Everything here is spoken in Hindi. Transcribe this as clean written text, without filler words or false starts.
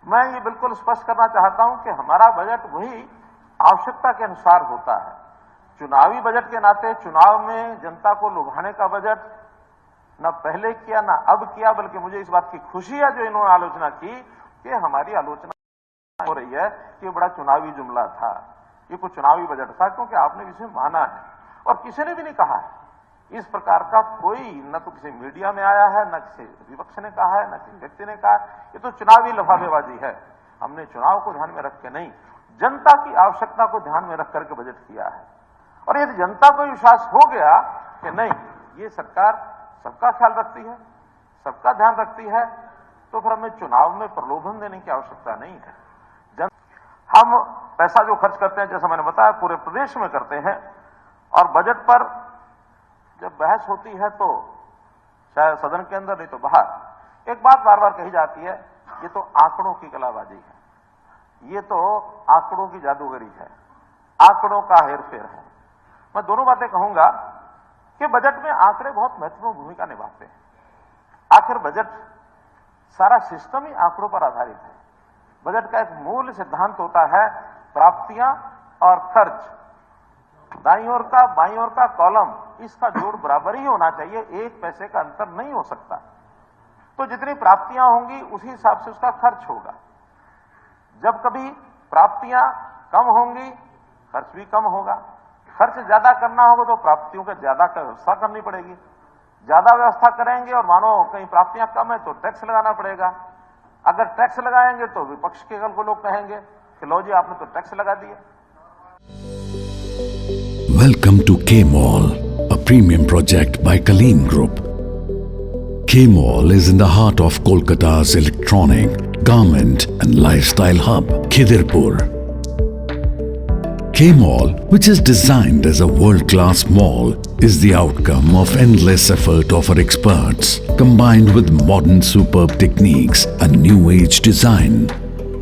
मैं ये बिल्कुल स्पष्ट करना चाहता हूं कि हमारा बजट वही आवश्यकता के अनुसार होता है। चुनावी बजट के नाते चुनाव में जनता को लुभाने का बजट न पहले किया न अब किया, बल्कि मुझे इस बात की खुशी है जो इन्होंने आलोचना की कि हमारी आलोचना हो रही है कि ये बड़ा चुनावी जुमला था, ये कोई चुनावी बजट था, क्योंकि आपने इसे माना है और किसी ने भी नहीं कहा है। इस प्रकार का कोई न तो किसी मीडिया में आया है, न किसी विपक्ष ने कहा है, न किसी व्यक्ति ने कहा है। ये तो चुनावी लफाफेबाजी है। हमने चुनाव को ध्यान में रख के नहीं, जनता की आवश्यकता को ध्यान में रख करके बजट किया है। और यदि जनता को विश्वास हो गया कि नहीं, ये सरकार सबका ख्याल रखती है, सबका ध्यान रखती है, तो फिर हमें चुनाव में प्रलोभन देने की आवश्यकता नहीं है। हम पैसा जो खर्च करते हैं, जैसा मैंने बताया, पूरे प्रदेश में करते हैं। और बजट पर जब बहस होती है तो चाहे सदन के अंदर नहीं तो बाहर एक बात बार बार कही जाती है, ये तो आंकड़ों की कलाबाजी है, ये तो आंकड़ों की जादूगरी है, आंकड़ों का हेरफेर है। मैं दोनों बातें कहूंगा कि बजट में आंकड़े बहुत महत्वपूर्ण भूमिका निभाते हैं। आखिर बजट सारा सिस्टम ही आंकड़ों पर आधारित है। बजट का एक मूल सिद्धांत होता है प्राप्तियां और खर्च, दाईं ओर का बाईं ओर का कॉलम, इसका जोड़ बराबर ही होना चाहिए, एक पैसे का अंतर नहीं हो सकता। तो जितनी प्राप्तियां होंगी उसी हिसाब से उसका खर्च होगा। जब कभी प्राप्तियां कम होंगी, खर्च भी कम होगा। खर्च ज्यादा करना होगा तो प्राप्तियों का ज्यादा व्यवस्था करनी पड़ेगी। ज्यादा व्यवस्था करेंगे और मानो कहीं प्राप्तियां कम है तो टैक्स लगाना पड़ेगा। अगर टैक्स लगाएंगे तो विपक्ष के को लोग कहेंगे कि लो जी आपने तो टैक्स लगा दिए। Welcome to K-Mall, a premium project by Kaleen Group. K-Mall is in the heart of Kolkata's electronic, garment and lifestyle hub, Khidirpur. K-Mall, which is designed as a world-class mall, is the outcome of endless effort of our experts, combined with modern superb techniques and new age design.